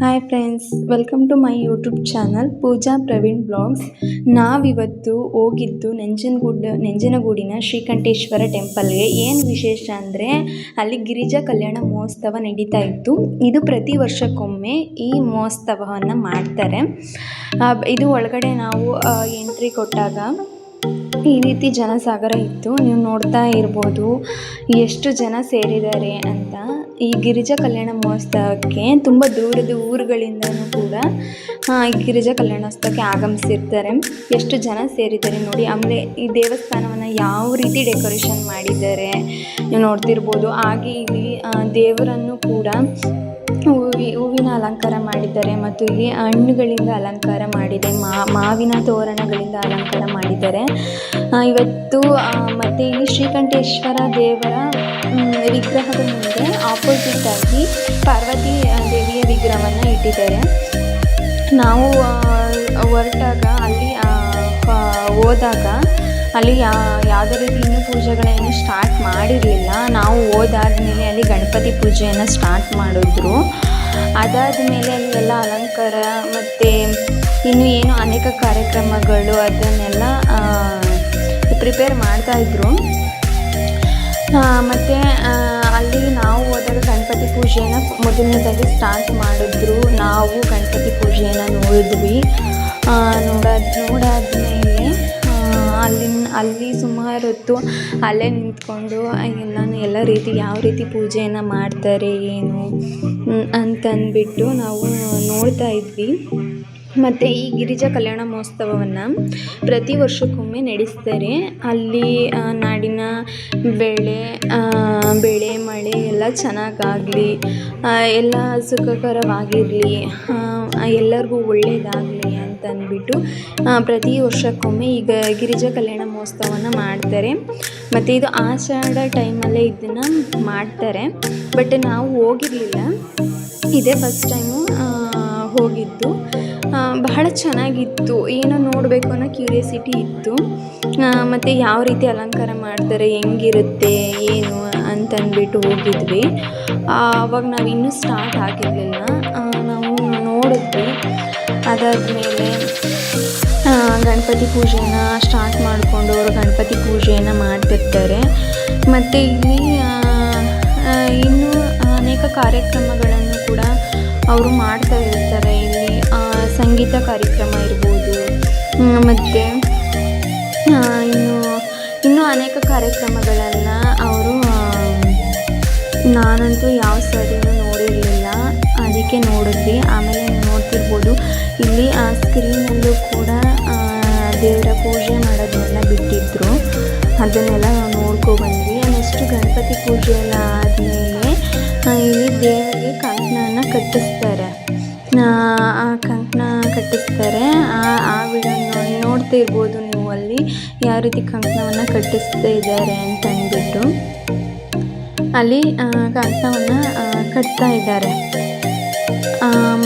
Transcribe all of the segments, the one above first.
Hi friends, welcome to my YouTube channel Pooja Praveen vlogs. ನಾವಿವತ್ತು ಹೋಗಿದ್ದು ನಂಜನಗೂಡಿನ ಶ್ರೀಕಂಠೇಶ್ವರ ಟೆಂಪಲ್ಗೆ. ಏನು ವಿಶೇಷ ಅಂದರೆ ಅಲ್ಲಿ ಗಿರಿಜಾ ಕಲ್ಯಾಣ ಮಹೋತ್ಸವ ನಡೀತಾ ಇತ್ತು. ಇದು ಪ್ರತಿ ವರ್ಷಕ್ಕೊಮ್ಮೆ ಈ ಮಹೋತ್ಸವವನ್ನು ಮಾಡ್ತಾರೆ. ಇದು ಒಳಗಡೆ ನಾವು ಎಂಟ್ರಿ ಕೊಟ್ಟಾಗ ಈ ರೀತಿ ಜನಸಾಗರ ಇತ್ತು. ನೀವು ನೋಡ್ತಾ ಇರ್ಬೋದು ಎಷ್ಟು ಜನ ಸೇರಿದ್ದಾರೆ ಅಂತ. ಈ ಗಿರಿಜಾ ಕಲ್ಯಾಣ ಮಹೋತ್ಸವಕ್ಕೆ ತುಂಬ ದೂರದ ಊರುಗಳಿಂದನೂ ಕೂಡ ಈ ಗಿರಿಜಾ ಕಲ್ಯಾಣೋತ್ಸವಕ್ಕೆ ಆಗಮಿಸಿರ್ತಾರೆ. ಎಷ್ಟು ಜನ ಸೇರಿದ್ದಾರೆ ನೋಡಿ. ಆಮೇಲೆ ಈ ದೇವಸ್ಥಾನವನ್ನು ಯಾವ ರೀತಿ ಡೆಕೋರೇಷನ್ ಮಾಡಿದ್ದಾರೆ ನೀವು ನೋಡ್ತಿರ್ಬೋದು. ಹಾಗೆ ಇಲ್ಲಿ ದೇವರನ್ನು ಕೂಡ ಹೂವಿನ ಅಲಂಕಾರ ಮಾಡಿದ್ದಾರೆ ಮತ್ತು ಇಲ್ಲಿ ಹಣ್ಣುಗಳಿಂದ ಅಲಂಕಾರ ಮಾಡಿದೆ, ಮಾವಿನ ತೋರಣಗಳಿಂದ ಅಲಂಕಾರ ಮಾಡಿದ್ದಾರೆ ಇವತ್ತು. ಮತ್ತು ಇಲ್ಲಿ ಶ್ರೀಕಂಠೇಶ್ವರ ದೇವರ ವಿಗ್ರಹದ ಮುಂದೆ ಆಪೋಸಿಟ್ ಆಗಿ ಪಾರ್ವತಿ ದೇವಿಯ ವಿಗ್ರಹವನ್ನು ಇಟ್ಟಿದ್ದಾರೆ. ನಾವು ಹೊರಟಾಗ ಅಲ್ಲಿ ಹೋದಾಗ ಅಲ್ಲಿ ಯಾವುದೇ ರೀತಿ ಇನ್ನೂ ಪೂಜೆಗಳೇನು ಸ್ಟಾರ್ಟ್ ಮಾಡಿರಲಿಲ್ಲ. ನಾವು ಹೋದಾದ್ಮೇಲೆ ಅಲ್ಲಿ ಗಣಪತಿ ಪೂಜೆಯನ್ನು ಸ್ಟಾರ್ಟ್ ಮಾಡಿದ್ರು. ಅದಾದಮೇಲೆ ಅಲ್ಲಿ ಎಲ್ಲ ಅಲಂಕಾರ ಮತ್ತು ಇನ್ನು ಏನು ಅನೇಕ ಕಾರ್ಯಕ್ರಮಗಳು ಅದನ್ನೆಲ್ಲ ಪ್ರಿಪೇರ್ ಮಾಡ್ತಾಯಿದ್ರು. ಮತ್ತು ಅಲ್ಲಿ ನಾವು ಹೋದಾಗ ಗಣಪತಿ ಪೂಜೆಯನ್ನು ಮೊದಲನೇದಾಗಿ ಸ್ಟಾರ್ಟ್ ಮಾಡಿದ್ರು. ನಾವು ಗಣಪತಿ ಪೂಜೆಯನ್ನು ನೋಡಿದ್ವಿ. ನೋಡಾದ್ಮೇಲೆ ಅಲ್ಲಿ ಸುಮಾರು ಹೊತ್ತು ಅಲ್ಲೇ ನಿಂತ್ಕೊಂಡು ಎಲ್ಲ ರೀತಿ ಯಾವ ರೀತಿ ಪೂಜೆಯನ್ನು ಮಾಡ್ತಾರೆ ಏನು ಅಂತಂದ್ಬಿಟ್ಟು ನಾವು ನೋಡ್ತಾ ಇದ್ವಿ. ಮತ್ತು ಈ ಗಿರಿಜಾ ಕಲ್ಯಾಣ ಮಹೋತ್ಸವವನ್ನು ಪ್ರತಿ ವರ್ಷಕ್ಕೊಮ್ಮೆ ನಡೆಸ್ತಾರೆ. ಅಲ್ಲಿ ನಾಡಿನ ಬೆಳೆ ಮಳೆ ಎಲ್ಲ ಚೆನ್ನಾಗಾಗಲಿ, ಎಲ್ಲ ಸುಖಕರವಾಗಿರಲಿ, ಎಲ್ಲರಿಗೂ ಒಳ್ಳೆಯದಾಗಲಿ ಅಂತಂದ್ಬಿಟ್ಟು ಪ್ರತಿ ವರ್ಷಕ್ಕೊಮ್ಮೆ ಈಗ ಗಿರಿಜಾ ಕಲ್ಯಾಣ ಮಹೋತ್ಸವವನ್ನು ಮಾಡ್ತಾರೆ. ಮತ್ತು ಇದು ಆಷಾಢ ಟೈಮಲ್ಲೇ ಇದನ್ನು ಮಾಡ್ತಾರೆ. ಬಟ್ ನಾವು ಹೋಗಿರಲಿಲ್ಲ, ಇದೇ ಫಸ್ಟ್ ಟೈಮು ಹೋಗಿದ್ದು. ಬಹಳ ಚೆನ್ನಾಗಿತ್ತು. ಏನೋ ನೋಡಬೇಕು ಅನ್ನೋ ಕ್ಯೂರಿಯಾಸಿಟಿ ಇತ್ತು. ಮತ್ತು ಯಾವ ರೀತಿ ಅಲಂಕಾರ ಮಾಡ್ತಾರೆ, ಹೆಂಗಿರುತ್ತೆ ಏನು ಅಂತಂದ್ಬಿಟ್ಟು ಹೋಗಿದ್ವಿ. ಆವಾಗ ನಾವು ಇನ್ನೂ ಸ್ಟಾರ್ಟ್ ಆಗಿರಲಿಲ್ಲ. ನಾವು ನೋಡಿದ್ವಿ. ಅದಾದಮೇಲೆ ಗಣಪತಿ ಪೂಜೆನ ಸ್ಟಾರ್ಟ್ ಮಾಡಿಕೊಂಡು ಅವರು ಗಣಪತಿ ಪೂಜೆಯನ್ನು ಮಾಡ್ತಿರ್ತಾರೆ. ಮತ್ತು ಇಲ್ಲಿ ಇನ್ನೂ ಅನೇಕ ಕಾರ್ಯಕ್ರಮಗಳನ್ನು ಕೂಡ ಅವರು ಮಾಡ್ತಾ ಇರ್ತಾರೆ. ಇಲ್ಲಿ ಸಂಗೀತ ಕಾರ್ಯಕ್ರಮ ಇರ್ಬೋದು, ಮತ್ತು ಇನ್ನೂ ಅನೇಕ ಕಾರ್ಯಕ್ರಮಗಳನ್ನು ಅವರು ನಾನಂತೂ ಯಾವ ಸಾರಿನೂ ನೋಡಿರಲಿಲ್ಲ, ಅದಕ್ಕೆ ನೋಡಿದ್ವಿ. ಆಮೇಲೆ ನೀವು ನೋಡ್ತಿರ್ಬೋದು ಇಲ್ಲಿ ಆ ಸ್ಕ್ರೀನಲ್ಲೂ ಕೂಡ ದೇವರ ಪೂಜೆ ಮಾಡೋದನ್ನೆಲ್ಲ ಬಿಟ್ಟಿದ್ರು. ಅದನ್ನೆಲ್ಲ ನಾವು ನೋಡ್ಕೊಬಂದ್ವಿ. ನೆಕ್ಸ್ಟ್ ಗಣಪತಿ ಪೂಜೆ ಎಲ್ಲ ಆದಮೇಲೆ ಇಲ್ಲಿ ದೇವರಿಗೆ ಕಂಕಣವನ್ನು ಕಟ್ಟಿಸ್ತಾರೆ. ಕಂಕಣ ಕಟ್ಟಿಸ್ತಾರೆ. ಆ ವಿಡಿಯೋ ನೋಡ್ತಿರ್ಬೋದು ನೀವು ಅಲ್ಲಿ ಯಾವ ರೀತಿ ಕಂಕಣವನ್ನು ಕಟ್ಟಿಸ್ತಾ ಇದ್ದಾರೆ ಅಂತ ಅಂದ್ಬಿಟ್ಟು ಅಲ್ಲಿ ಕಂಕಣವನ್ನು ಕಟ್ತಾ ಇದ್ದಾರೆ.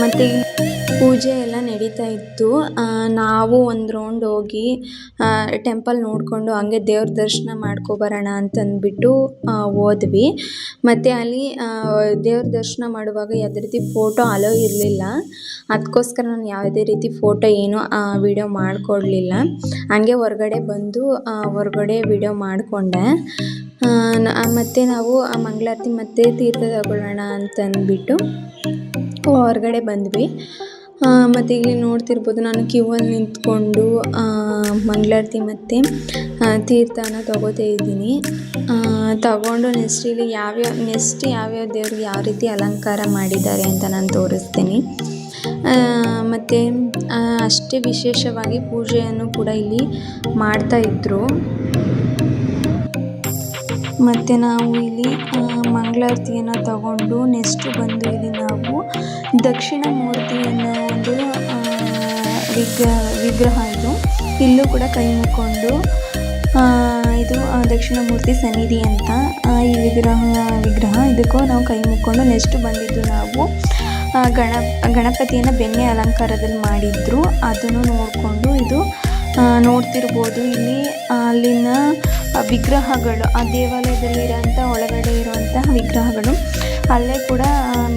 ಮತ್ತು ಪೂಜೆ ಎಲ್ಲ ನಡೀತಾ ಇತ್ತು. ನಾವು ಒಂದು ರೌಂಡ್ ಹೋಗಿ ಟೆಂಪಲ್ ನೋಡಿಕೊಂಡು ಹಂಗೆ ದೇವ್ರ ದರ್ಶನ ಮಾಡ್ಕೊಬರೋಣ ಅಂತಂದ್ಬಿಟ್ಟು ಹೋದ್ವಿ. ಮತ್ತು ಅಲ್ಲಿ ದೇವ್ರ ದರ್ಶನ ಮಾಡುವಾಗ ಯಾವುದೇ ರೀತಿ ಫೋಟೋ ಅಲೋ ಇರಲಿಲ್ಲ. ಅದಕ್ಕೋಸ್ಕರ ನಾನು ಯಾವುದೇ ರೀತಿ ಫೋಟೋ ಏನು ವಿಡಿಯೋ ಮಾಡಿಕೊಡ್ಲಿಲ್ಲ. ಹಂಗೆ ಹೊರಗಡೆ ಬಂದು ಹೊರಗಡೆ ವಿಡಿಯೋ ಮಾಡಿಕೊಂಡೆ. ಮತ್ತು ನಾವು ಮಂಗಳಾರತಿ ಮತ್ತು ತೀರ್ಥ ತಗೊಳ್ಳೋಣ ಅಂತಂದ್ಬಿಟ್ಟು ಹೊರಗಡೆ ಬಂದ್ವಿ. ಮತ್ತು ಇಲ್ಲಿ ನೋಡ್ತಿರ್ಬೋದು ನಾನು ಕ್ಯೂವಲ್ಲಿ ನಿಂತ್ಕೊಂಡು ಮಂಗಳಾರತಿ ಮತ್ತು ತೀರ್ಥನ ತಗೋತಾ ಇದ್ದೀನಿ. ತಗೊಂಡು ನೆಕ್ಸ್ಟ್ ಇಲ್ಲಿ ಯಾವ್ಯಾವ ದೇವ್ರಿಗೆ ಯಾವ ರೀತಿ ಅಲಂಕಾರ ಮಾಡಿದ್ದಾರೆ ಅಂತ ನಾನು ತೋರಿಸ್ತೀನಿ. ಮತ್ತು ಅಷ್ಟೇ ವಿಶೇಷವಾಗಿ ಪೂಜೆಯನ್ನು ಕೂಡ ಇಲ್ಲಿ ಮಾಡ್ತಾಯಿದ್ರು. ಮತ್ತು ನಾವು ಇಲ್ಲಿ ಮಂಗಳಾರತಿಯನ್ನು ತಗೊಂಡು ನೆಕ್ಸ್ಟ್ ಬಂದು ಇಲ್ಲಿ ನಾವು ದಕ್ಷಿಣ ಮೂರ್ತಿ ಅನ್ನೋ ಒಂದು ವಿಗ್ರಹ ಇದು. ಇಲ್ಲೂ ಕೂಡ ಕೈ ಮುಕ್ಕೊಂಡು ಇದು ದಕ್ಷಿಣ ಮೂರ್ತಿ ಸನ್ನಿಧಿ ಅಂತ ಈ ವಿಗ್ರಹ ಇದಕ್ಕೂ ನಾವು ಕೈ ಮುಕ್ಕೊಂಡು ನೆಕ್ಸ್ಟ್ ಬಂದಿದ್ದು ನಾವು ಗಣಪತಿಯನ್ನು ಬೆಣ್ಣೆ ಅಲಂಕಾರದಲ್ಲಿ ಮಾಡಿದ್ರು. ಅದನ್ನು ನೋಡಿಕೊಂಡು ಇದು ನೋಡ್ತಿರ್ಬೋದು ಇಲ್ಲಿ ಅಲ್ಲಿನ ವಿಗ್ರಹಗಳು, ಆ ದೇವಾಲಯದಲ್ಲಿರೋಂಥ ಒಳಗಡೆ ಇರುವಂತಹ ವಿಗ್ರಹಗಳು ಅಲ್ಲೇ ಕೂಡ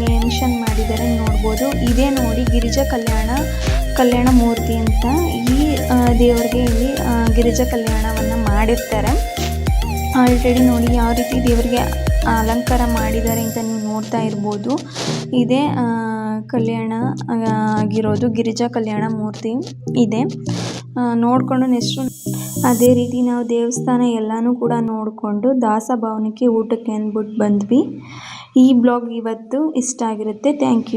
ಮೆನ್ಷನ್ ಮಾಡಿದ್ದಾರೆ ನೋಡ್ಬೋದು. ಇದೇ ನೋಡಿ ಗಿರಿಜಾ ಕಲ್ಯಾಣ ಮೂರ್ತಿ ಅಂತ. ಈ ದೇವರಿಗೆ ಇಲ್ಲಿ ಗಿರಿಜಾ ಕಲ್ಯಾಣವನ್ನು ಮಾಡಿರ್ತಾರೆ. ಆಲ್ರೆಡಿ ನೋಡಿ ಯಾವ ರೀತಿ ದೇವರಿಗೆ ಅಲಂಕಾರ ಮಾಡಿದ್ದಾರೆ ಅಂತ ನೀವು ನೋಡ್ತಾ ಇರ್ಬೋದು. ಇದೇ ಕಲ್ಯಾಣ ಆಗಿರೋದು, ಗಿರಿಜಾ ಕಲ್ಯಾಣ ಮೂರ್ತಿ ಇದೆ. ನೋಡಿಕೊಂಡು ನೆಕ್ಸ್ಟು ಅದೇ ರೀತಿ ನಾವು ದೇವಸ್ಥಾನ ಎಲ್ಲನೂ ಕೂಡ ನೋಡಿಕೊಂಡು ದಾಸಭವನಕ್ಕೆ ಊಟಕ್ಕೆ ಅಂದ್ಬಿಟ್ಟು ಬಂದ್ವಿ. ಈ ಬ್ಲಾಗ್ ಇವತ್ತು ಇಷ್ಟ ಆಗಿರುತ್ತೆ. Thank you.